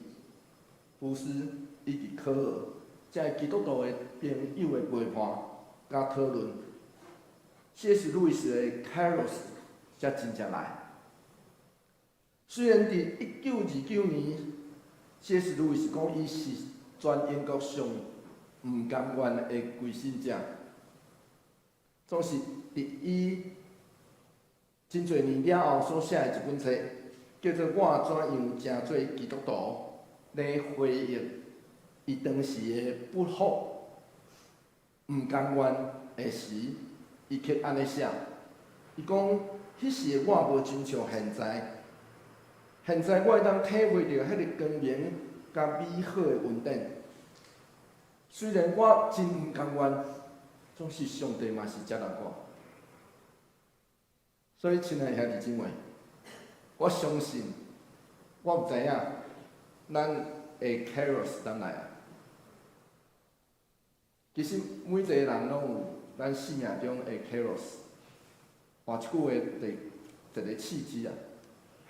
S3: 夫斯以及科尔，这基督徒的朋友的陪伴甲讨论，C.S. 路易斯的 Kairos 才真正来。虽然伫1929年，C.S. 路易斯讲伊是全英国上毋甘愿的归信者，总是伫伊真侪年了后所写的一本册，叫做《我怎样成做基督徒》，来回忆伊当时的不服、毋甘愿的时，伊却安尼写：伊讲，迄时的我无亲像现在，现在我会当体会到迄个光明甲美好的稳定。虽然我真毋甘愿，总是上帝嘛是接纳我。所以，亲爱的兄弟姊妹，我相信，我毋知影，咱会 Kairos 当来啊。其实每一个人拢有咱生命中的 Kairos。换一句话，一个契机啊！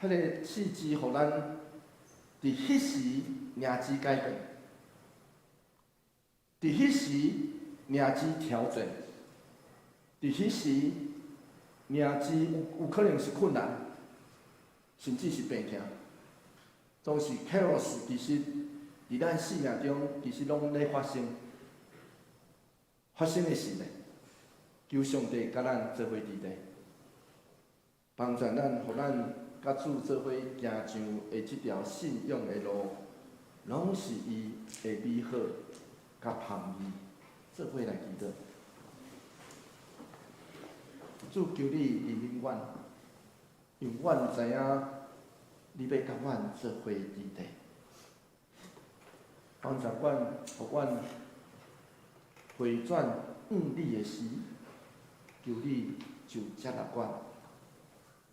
S3: 迄个契机，互咱伫迄时名字改变，伫迄时名字调整，伫迄时名字有可能是困难，甚至是病痛，总是 Kairos 其实伫咱生命中其实拢咧发生的事呢。求上帝甲咱做伙伫地。帮助咱，互咱甲主做伙行上的即条信仰的路，拢是伊的美好甲含义。做伙来祈祷，主求你怜悯阮，因为阮知影你要甲阮做伙伫地，帮助阮，互阮回转向你的时，求你就接纳阮。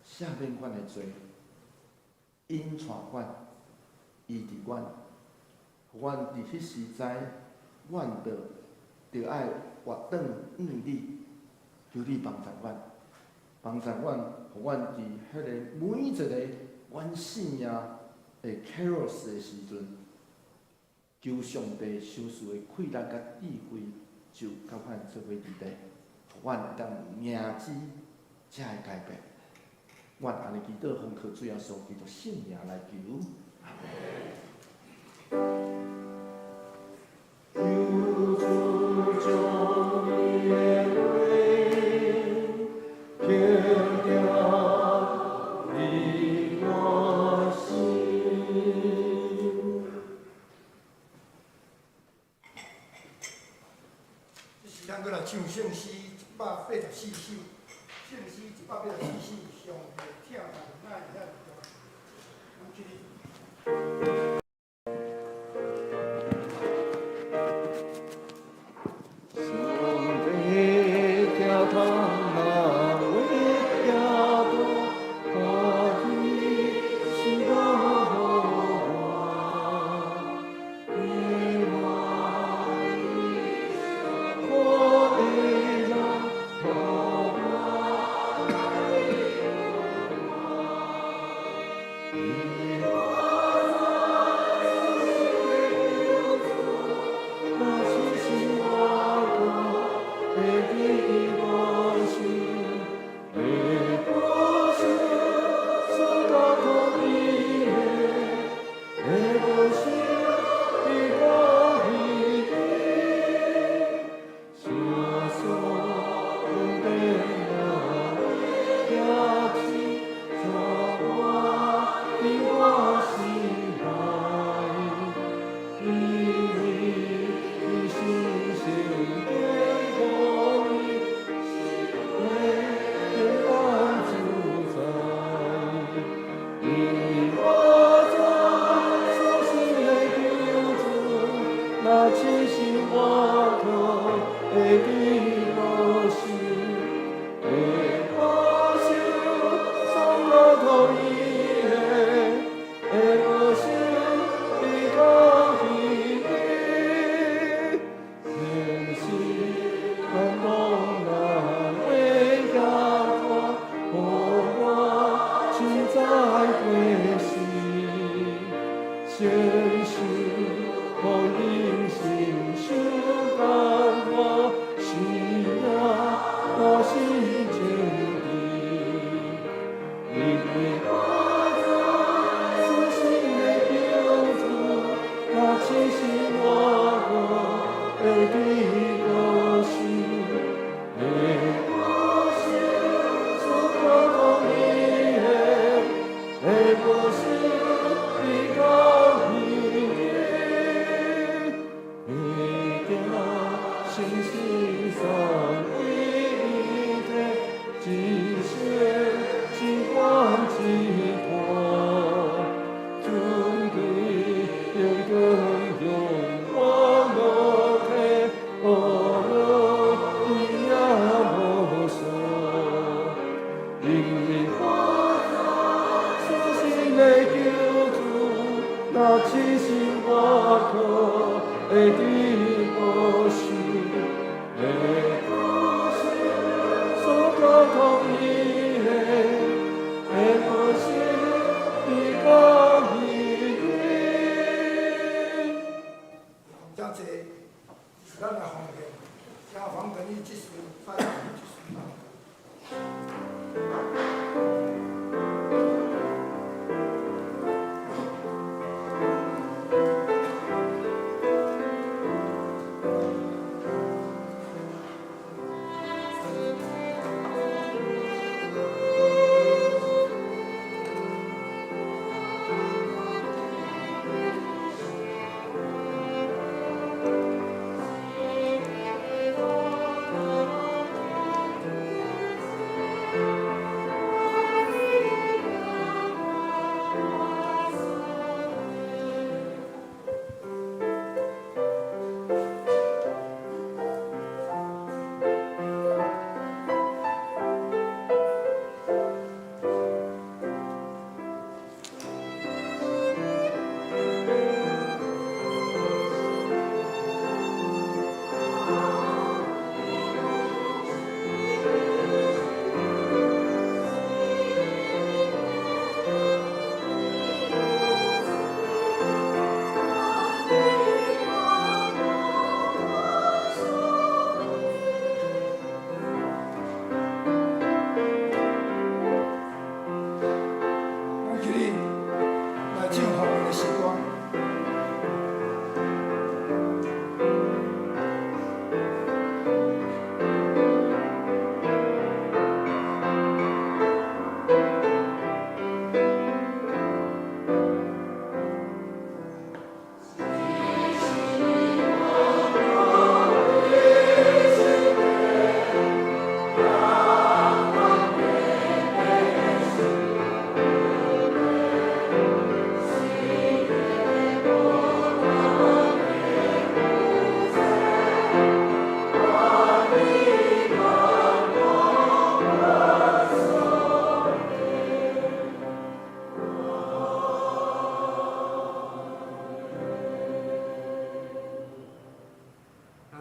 S3: 赦免阮的罪，引带阮，医治阮，互阮伫迄时在，阮着爱活转向你，求你帮助阮，互阮伫迄个每一个阮生命的 Kairos 的时阵，求上帝收赐的气力甲智慧，就甲阮做伙伫地，互阮会当名字才会改变。阮安尼祈祷，奉靠主耶稣基督圣名来求。求主将你的话刻掉你我心。
S2: 这时咱过来唱圣诗184首，圣诗184首，上帝听人爱遐歌，感谢你。咱来奉献，加黄根伊即时再即时到。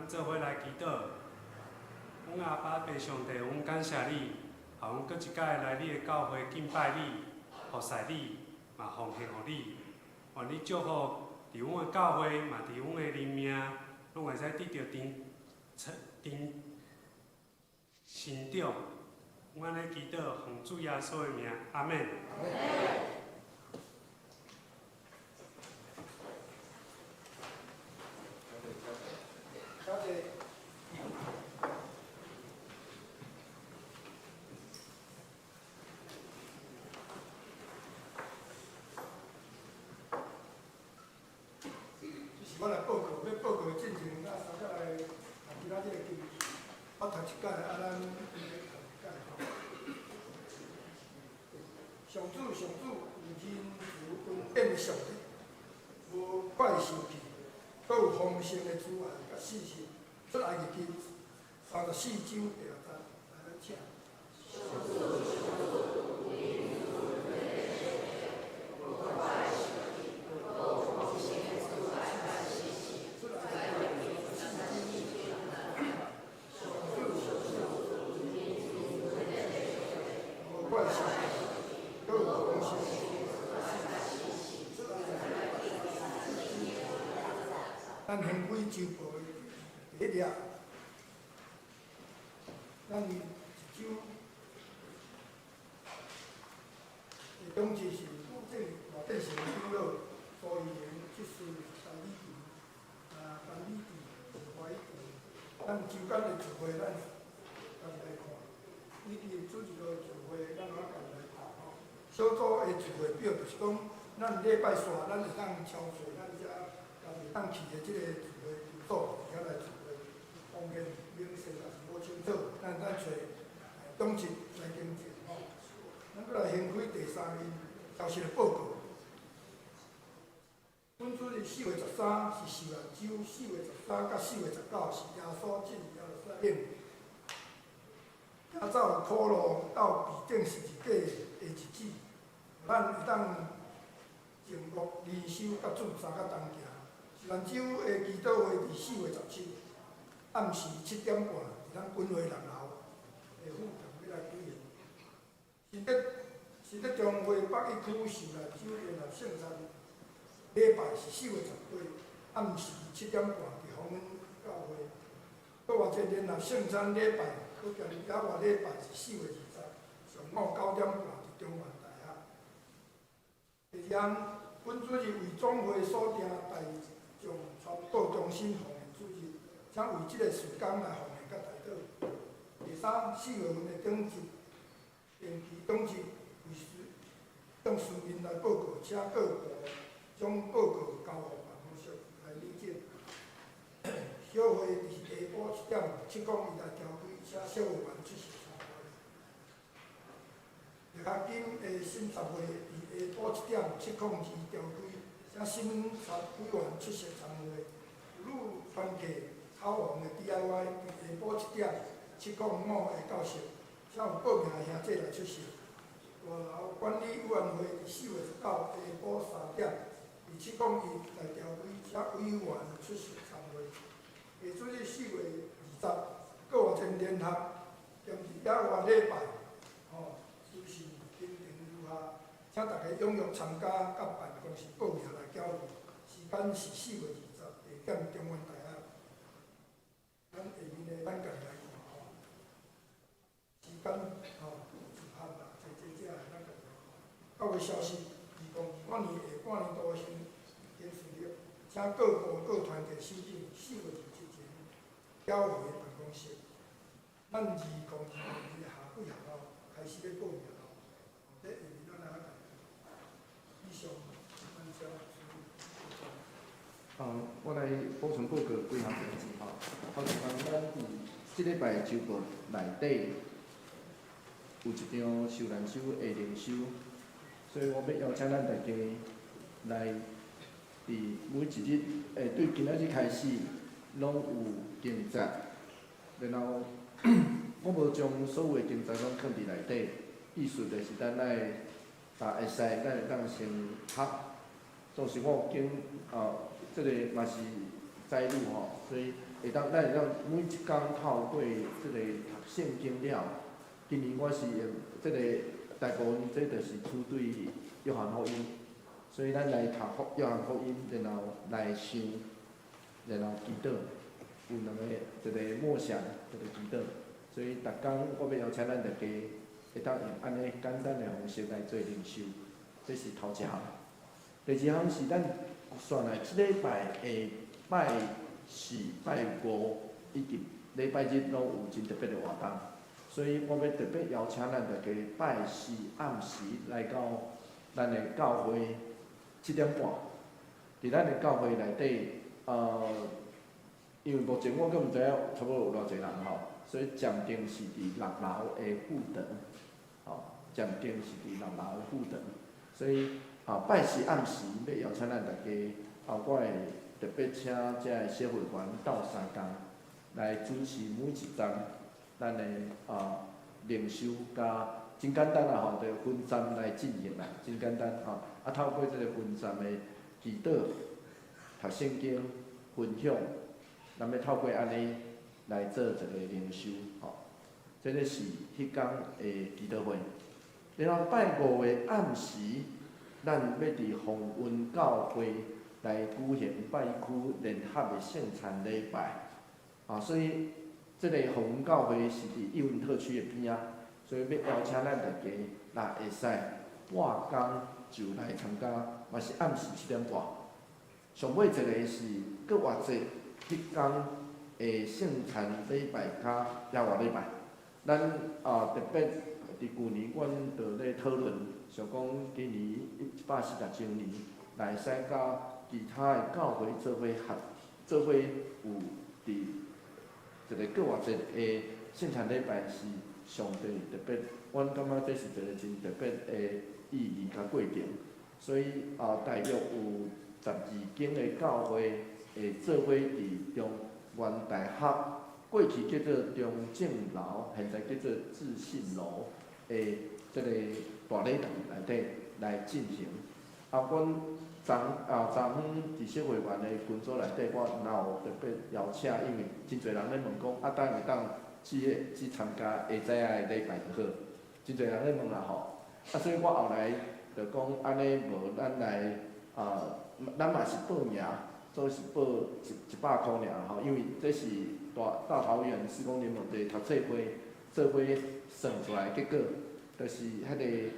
S4: 做伙来祈祷。阮阿爸爸上帝，阮感谢你，互阮搁一摆来你的教会敬拜你、服侍你，嘛奉献互你。愿你祝福伫阮的教会，嘛伫阮的人命，拢会使得到成长。阮安尼祈祷，奉主耶稣的名，阿门。
S2: 小姐，这是我来报告，要报告进前，咱三个来，其他这个经，我读一届，咱读一届吼。上主，有仁慈恩典的上帝，无怪受气。阁有丰盛的资源甲信心，出埃及记34章第6节，来咱请。咱行规周报第1页，咱一周的宗旨是保证大典型长老、所议员、执事、单理事、单理事、会议。咱周间的聚会，咱家己来看；你哋主持个聚会，咱家己来看吼。小组的聚会表就是讲，咱礼拜三咱会当超出咱遮。会当去的即个聚会场所，遐来聚会，方言名声也是无清楚，咱找董事来经营吼。咱搁来行开第3个消息的报告。阮主日4月13是受难周，4月13甲4月19是耶稣进耶路撒冷。走有苦路到必定是一个的日子，咱会当静默、灵修甲主3甲同行。受难周的祈祷会伫4月17暗时7点半，伫咱军会6楼的副堂要来举行。是伫中华北一区受难周联合圣餐，礼拜是4月10日暗时7点半，伫洪恩教会会。搁偌一联合圣餐礼拜，搁今日甲外礼拜是4月20，上午9点半伫中原大学。第二项，本主任为总会所定大众传播中心奉献主任，请为即个事工来奉献甲大岛。第三，4月份的登记，定期登记为向市民来报告，请各部将报告交予办公室来理解。小会是下晡1点7公伊来调规，请小会员出席参会。立学金的审查会伫下晡1点7公2调规，请审查委员出席参会。妇女团体草王的 DIY 伫下晡1点7公5下到10，请有报名的兄弟来出席。大楼管理委员会伫4月19下晡3点，伫7公2来调规，请委员出席参会。下主日4月20，各有一联合兼伫遐外礼拜，就是经营如下，请大家踊跃参加，甲办公室报名来交流。时间是4月20下点中原大学。咱下面的咱家己来看时间有限啦，这来咱家己来看。到月消息，2025年下半年度的新事业，请各部各团体申请4月27前交回办公室。咱2022年的下季学校开始咧报名咯，这下面咱来讲，以上咱先。
S3: 我来补充报告几项代志吼。头一项，咱伫即礼拜周报内底有一场受难修的灵修，所以我要邀请咱大家来伫每一日，对今仔日开始，拢有经节，然后我无将所有的经节拢放伫内底，意思就是咱来会使咱会当先读，总是我有经即个嘛是知女吼，所以咱会当每一工透过即个读圣经了。今年我是用即个大部分，这就是针对约翰福音，所以咱来读约翰福音，然后来想，然后祈祷，有两个，一个默想，一个祈祷。所以逐工我要邀请咱大家会当用安尼简单的方式来做灵修，这是头一项。第二项是咱选来即礼拜下拜4、拜5以及礼拜日拢有真特别的活动，所以我要特别邀请咱大家拜4暗时来到咱的教会7点半，伫咱的教会内底，因为目前我阁毋知影差不多有偌济人吼，所以暂定是伫6楼的副堂，暂定是伫6楼的副堂，所以拜4暗时要邀请咱大家，我会特别请遮个小会员斗3工来主持每一站咱的灵修甲真简单啦就分站来进行啦，真简单透过即个分站的祈祷、读圣经、分享，咱要透过安尼来做一个灵修这个是迄天的祈祷会。然后拜5的暗时，咱要伫宏运教会来举行拜区联合的圣餐礼拜，所以这个宏运教会是伫艺文特区的边仔，所以要邀请咱大家，若会使半工就来参加，嘛是暗时7点半。上尾一个是搁偌济迄天的圣餐礼拜甲野外礼拜，咱特别伫旧年阮就咧讨论，想讲今年140周年，来使甲其他的教会做伙做伙有伫一个搁偌济的圣餐礼拜是上帝特别，阮感觉这是一个真特别的意义甲过程，所以大约有12间的教会会做伙伫中原大学，过去叫做中正楼，现在叫做自信楼的即个大礼堂内底来进行。阮昨昏伫小会员的群组内底，我有特别邀请，因为真侪人咧问讲，当会当去参加下早仔的礼拜就好，真侪人咧问啦吼。所以我后来就讲安尼无，咱来咱嘛是报名，总都是报100块尔吼，因为这是大桃园施工联盟的读册会做伙算出来的结果，就是迄个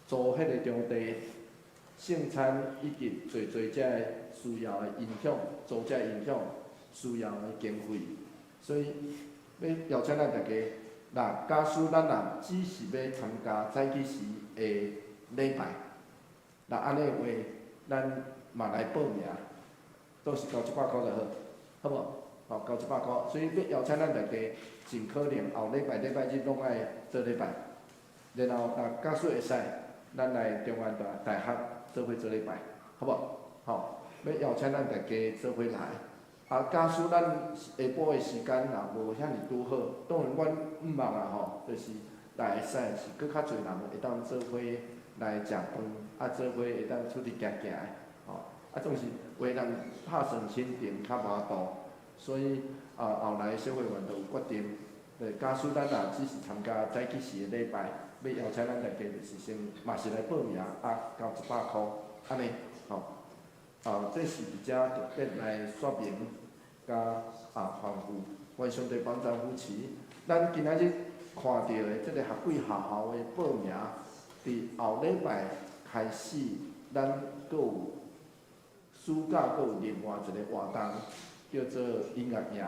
S3: 租迄个场地。圣餐以及侪遮的需要的影响，租遮影响需要的经费，所以要邀请咱大家，若假使咱若只是要参加早起时的礼拜，若安尼的话，咱嘛来报名，都是交100块就好，好无？吼，交100块，所以要邀请咱大家，尽可能后礼拜日拢爱做礼拜，然后若假使会使，咱来中原大学。做伙做礼拜，好无？吼，要邀请咱大家做伙来。啊，假使咱下晡的时间若无遐尼拄好，当然阮毋茫啊吼，就是来会使是搁较侪人会当做伙来食饭，啊做伙会当出去行行的，吼，啊总是为人拍算心定较无度，所以后来小会员就有决定，假使咱若只是参加早起时的礼拜。要邀请咱大家就是先嘛是来报名，啊交100块，安尼吼，这是伫遮特别来说明，甲吩咐，愿上帝帮助扶持。咱今仔日看到的即个学贵学校的报名，伫后礼拜开始，咱阁有暑假阁有另外一个活动，叫做音乐营，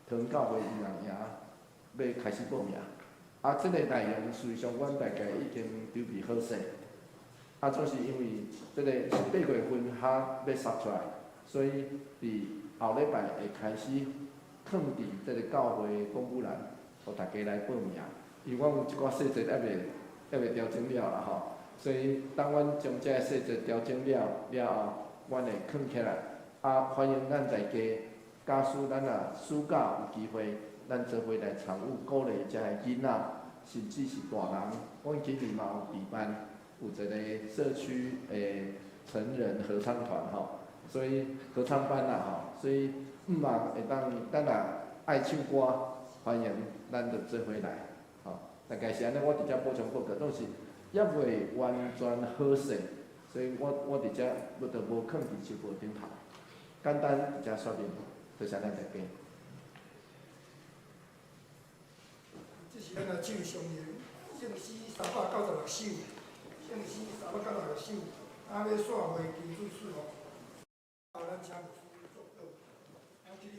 S3: 唐教会音乐营要开始报名。啊，即个内容事实上，阮大家已经筹备好势。啊，总是因为即个是8月份较要杀出来，所以伫后礼拜会开始放伫即个教会公布栏，互大家来报名。因为阮有一寡细节还未调整了啦吼，所以当阮将这个细节调整了后，阮会放起来。啊，欢迎咱大家，假使咱若暑假有机会。咱做伙来参与鼓励遮个囡仔，甚至是大人。阮今年嘛有举办有一个社区诶成人合唱团吼，所以合唱班啦吼，所以毋茫会当咱若爱唱歌，欢迎咱就做伙来吼。大概是安尼，我伫遮补充报告，拢是也未完全好势，所以我伫遮就无囥伫手报顶头，简单伫遮说明，多谢咱大家。
S2: 是咱的唱上人，圣诗396首，圣诗396首，啊要煞回基督使吼，啊咱请牧师作导，啊这里。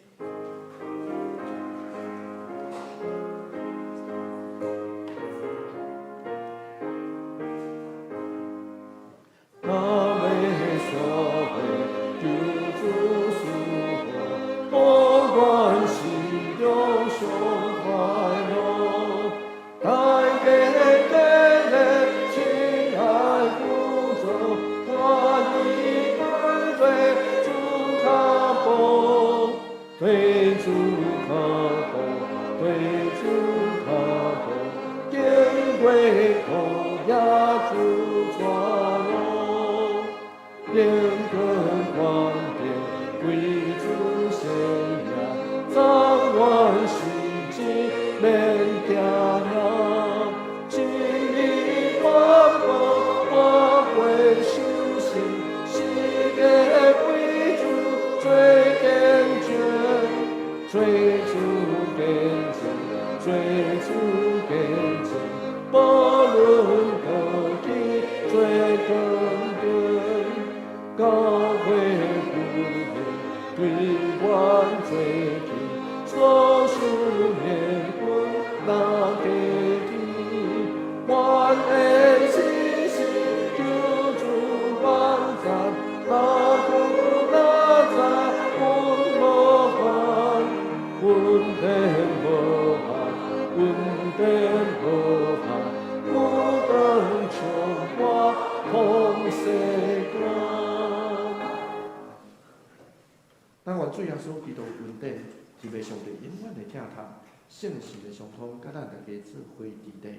S2: 咱愿主耶稣基督恩典，是袂上帝永远的疼痛，圣神的相通，甲咱大家做伙伫咧，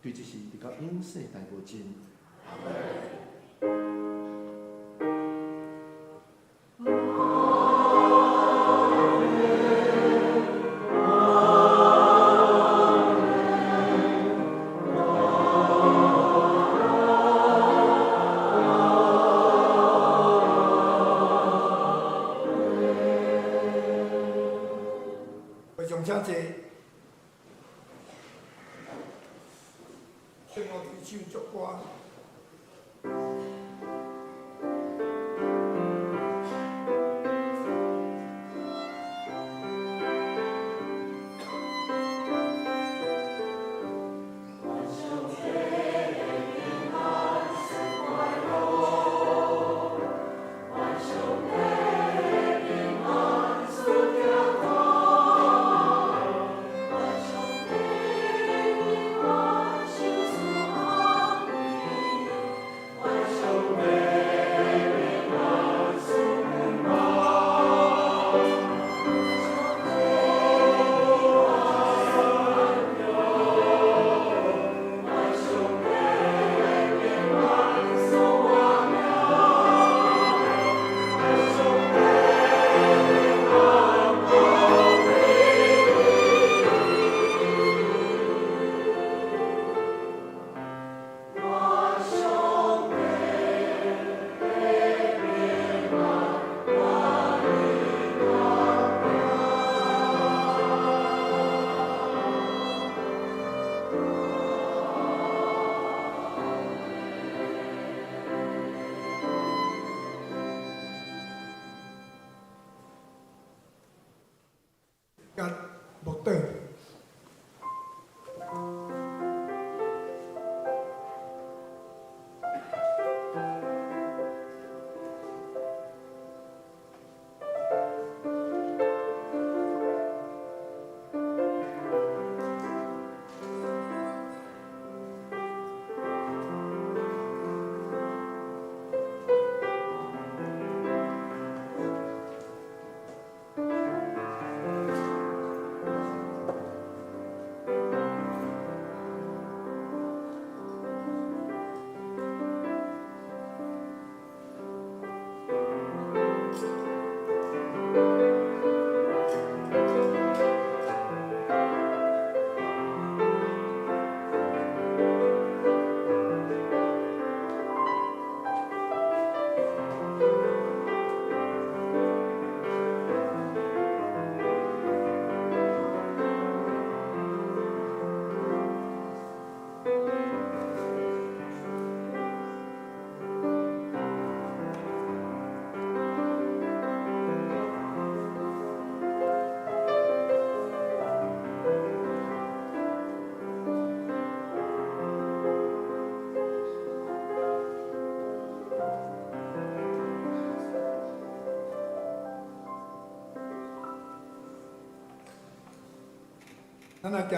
S2: 对这事直到永世代无尽。阿门。请坐。最后一首祝歌。甲木短。咱来